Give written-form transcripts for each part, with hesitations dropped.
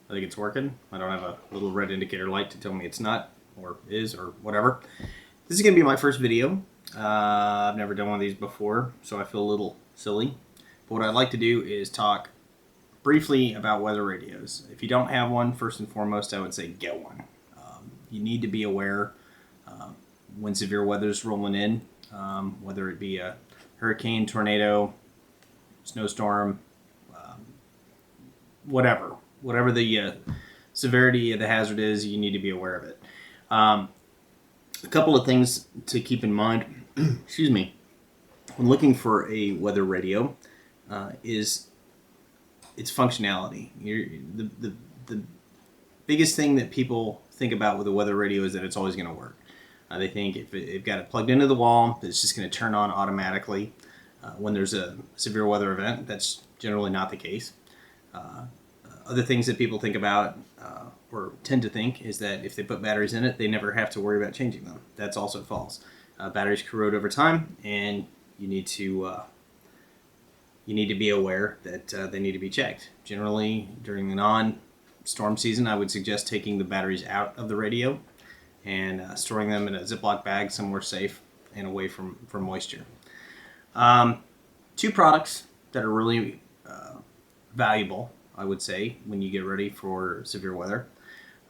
I think it's working. I don't have a little red indicator light to tell me it's not, or is, or whatever. This is going to be my first video. I've never done one of these before, so I feel a little silly. But what I'd like to do is talk briefly about weather radios. If you don't have one, first and foremost, I would say get one. You need to be aware when severe weather is rolling in, whether it be a hurricane, tornado, snowstorm, whatever the severity of the hazard is, you need to be aware of it. A couple of things to keep in mind, excuse me, when looking for a weather radio is its functionality. The biggest thing that people think about with a weather radio is that it's always going to work. They think if they've got it plugged into the wall, that it's just going to turn on automatically. When there's a severe weather event, that's generally not the case. Other things that people think about or tend to think is that if they put batteries in it, they never have to worry about changing them. That's also false. Batteries corrode over time, and you need to be aware that they need to be checked. Generally, during the non-storm season, I would suggest taking the batteries out of the radio and storing them in a Ziploc bag somewhere safe and away from moisture. Two products that are really valuable, I would say, when you get ready for severe weather,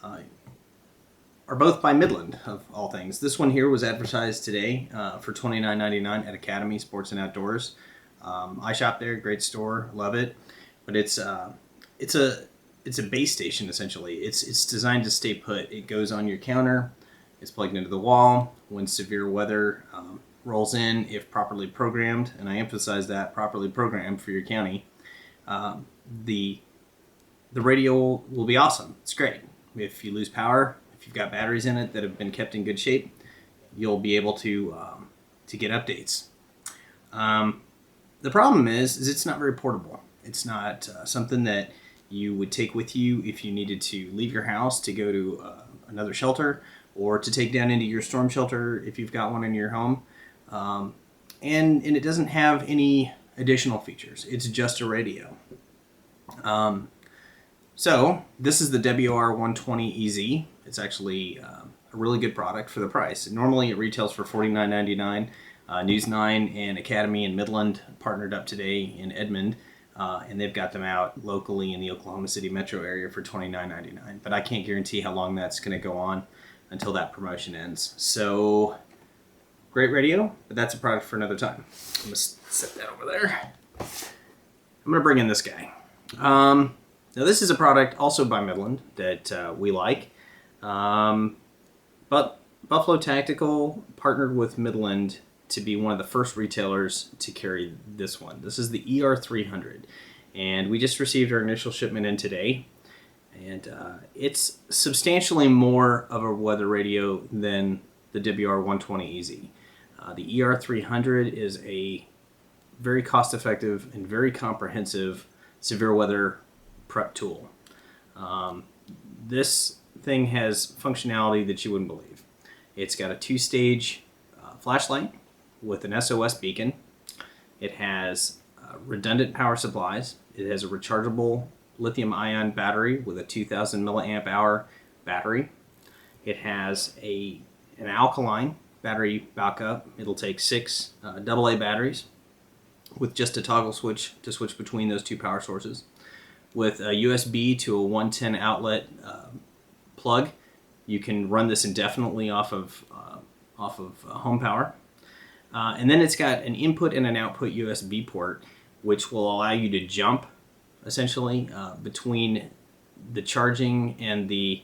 are both by Midland, of all things. This one here was advertised today for $29.99 at Academy Sports and Outdoors. I shop there, great store, love it. But it's a base station essentially. It's designed to stay put. It goes on your counter. It's plugged into the wall. When severe weather rolls in, if properly programmed, and I emphasize that, properly programmed for your county, the radio will be awesome. It's great. If you lose power, if you've got batteries in it that have been kept in good shape, you'll be able to get updates. The problem is it's not very portable. It's not something that you would take with you if you needed to leave your house to go to another shelter, or to take down into your storm shelter if you've got one in your home. And it doesn't have any additional features. It's just a radio. So this is the WR120EZ. It's actually a really good product for the price. Normally it retails for $49.99. News 9 and Academy and Midland partnered up today in Edmond, and they've got them out locally in the Oklahoma City metro area for $29.99. But I can't guarantee how long that's going to go on until that promotion ends. So, great radio, but that's a product for another time. I'm going to set that over there. I'm going to bring in this guy. Now this is a product also by Midland that we like, but Buffalo Tactical partnered with Midland to be one of the first retailers to carry this one. This is the ER300, and we just received our initial shipment in today, and it's substantially more of a weather radio than the WR120EZ. The ER300 is a very cost-effective and very comprehensive severe weather prep tool. This thing has functionality that you wouldn't believe. It's got a two-stage flashlight with an SOS beacon. It has redundant power supplies. It has a rechargeable lithium-ion battery with a 2,000 milliamp hour battery. It has an alkaline battery backup. It'll take 6 AA batteries with just a toggle switch to switch between those two power sources. With a USB to a 110 outlet plug, you can run this indefinitely off of home power. And then it's got an input and an output USB port, which will allow you to jump essentially between the charging and the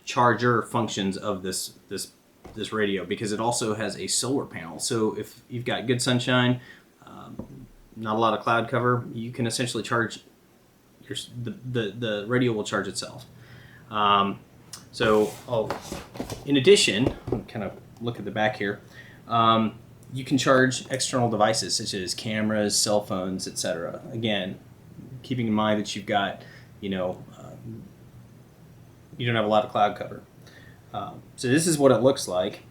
charger functions of this radio, because it also has a solar panel. So if you've got good sunshine, not a lot of cloud cover, you can essentially charge the radio will charge itself. In addition, I'll kind of look at the back here. You can charge external devices such as cameras, cell phones, etc. Again, keeping in mind that you've got, you don't have a lot of cloud cover. So this is what it looks like.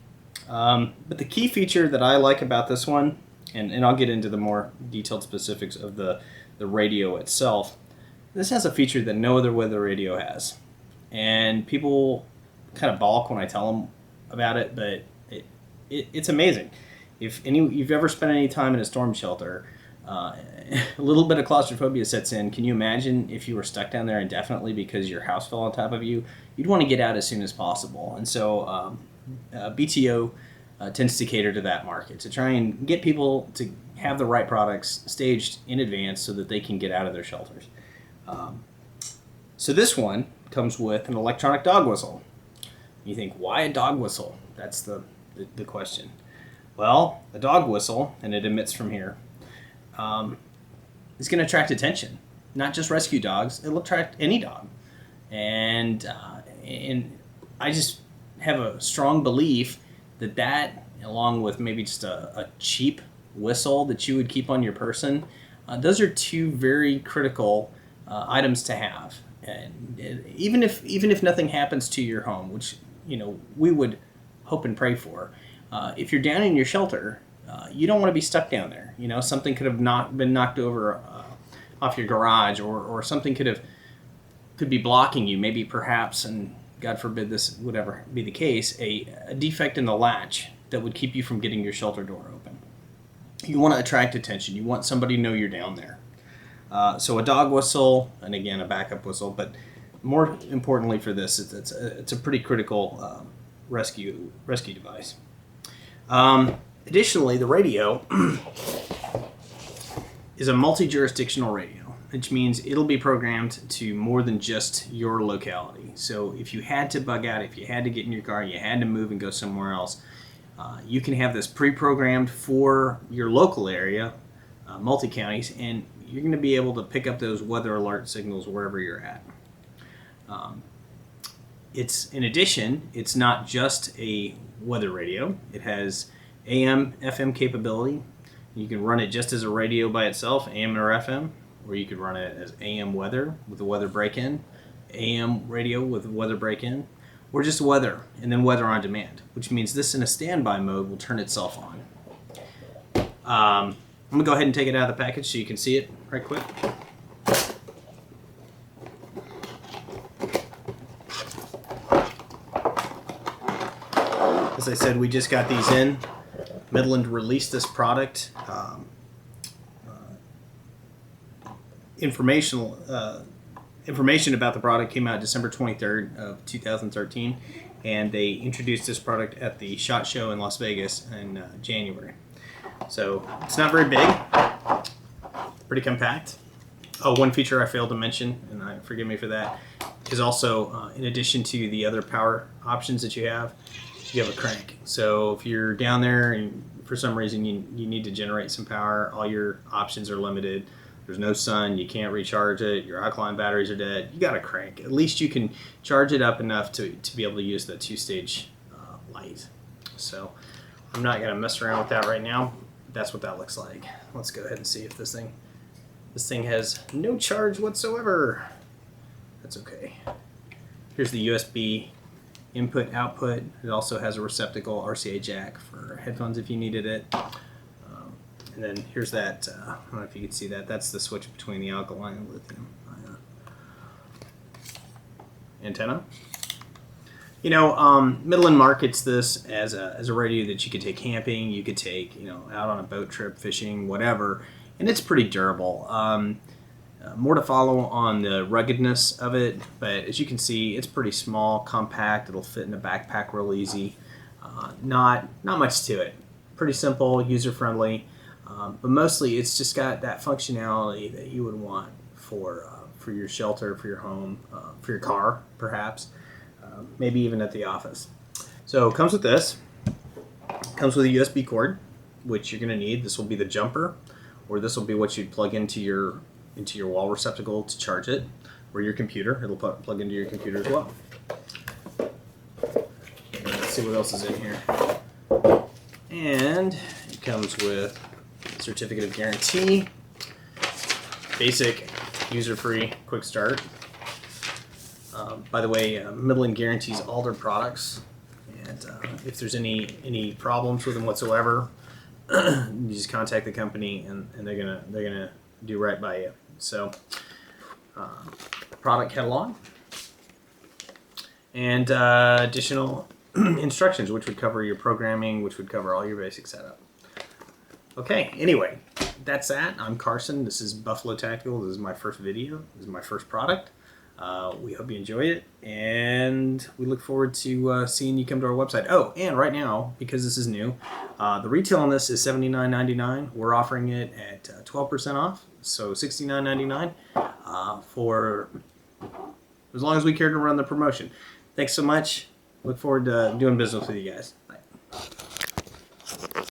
But the key feature that I like about this one, and I'll get into the more detailed specifics of the radio itself, this has a feature that no other weather radio has, and people kind of balk when I tell them about it, but it's amazing. If you've ever spent any time in a storm shelter, a little bit of claustrophobia sets in. Can you imagine if you were stuck down there indefinitely because your house fell on top of you? You'd want to get out as soon as possible. And so BTO tends to cater to that market, to try and get people to have the right products staged in advance so that they can get out of their shelters. So this one comes with an electronic dog whistle. You think, why a dog whistle? That's the question. Well, a dog whistle, and it emits from here, is going to attract attention. Not just rescue dogs, it'll attract any dog. And I just have a strong belief that, along with maybe just a cheap whistle that you would keep on your person, those are two very critical items to have. And even if nothing happens to your home, which we would hope and pray for, if you're down in your shelter, you don't want to be stuck down there. Something could have been knocked over off your garage, or something could be blocking you. Maybe perhaps, and God forbid this would ever be the case, a defect in the latch that would keep you from getting your shelter door open. You want to attract attention. You want somebody to know you're down there. So a dog whistle, and again a backup whistle, but more importantly for this, it's a pretty critical rescue device. Additionally, the radio is a multi-jurisdictional radio, which means it'll be programmed to more than just your locality. So if you had to bug out, if you had to get in your car, you had to move and go somewhere else, you can have this pre-programmed for your local area, multi-counties, and you're going to be able to pick up those weather alert signals wherever you're at. In addition, it's not just a weather radio. It has AM, FM capability. You can run it just as a radio by itself, AM or FM, or you could run it as AM weather with a weather break-in, AM radio with a weather break-in, or just weather and then weather on demand, which means this in a standby mode will turn itself on. I'm going to go ahead and take it out of the package so you can see it right quick. As I said, we just got these in. Midland released this product. Information about the product came out December 23rd of 2013, and they introduced this product at the SHOT Show in Las Vegas in January. So it's not very big, pretty compact. Oh, one feature I failed to mention, and forgive me for that, is also in addition to the other power options that you have a crank. So if you're down there and for some reason you need to generate some power, all your options are limited. There's no sun, you can't recharge it, your alkaline batteries are dead, you got a crank. At least you can charge it up enough to be able to use the two-stage light. So I'm not going to mess around with that right now. That's what that looks like. Let's go ahead and see if this thing has no charge whatsoever. That's okay. Here's the USB input output. It also has a receptacle RCA jack for headphones if you needed it. And then here's that, I don't know if you can see that, that's the switch between the alkaline and lithium antenna. Midland markets this as a radio that you could take camping, you could take out on a boat trip, fishing, whatever, and it's pretty durable. More to follow on the ruggedness of it, but as you can see, it's pretty small, compact. It'll fit in a backpack real easy. Not much to it. Pretty simple, user-friendly, but mostly it's just got that functionality that you would want for your shelter, for your home, for your car, perhaps, maybe even at the office. So it comes with this. It comes with a USB cord, which you're going to need. This will be the jumper, or this will be what you'd plug into your wall receptacle to charge it, or your computer. It'll plug into your computer as well. Let's see what else is in here. And it comes with a certificate of guarantee, basic, user-free, quick start. By the way, Midland guarantees all their products, and if there's any problems with them whatsoever, you just contact the company, and they're gonna do right by you. So product catalog, and additional instructions, which would cover your programming, which would cover all your basic setup. Okay, anyway, that's that. I'm Carson. This is Buffalo Tactical. This is my first video. This is my first product. We hope you enjoy it, and we look forward to seeing you come to our website. Oh, and right now, because this is new, the retail on this is $79.99. We're offering it at 12% off, so $69.99 for as long as we care to run the promotion. Thanks so much. Look forward to doing business with you guys.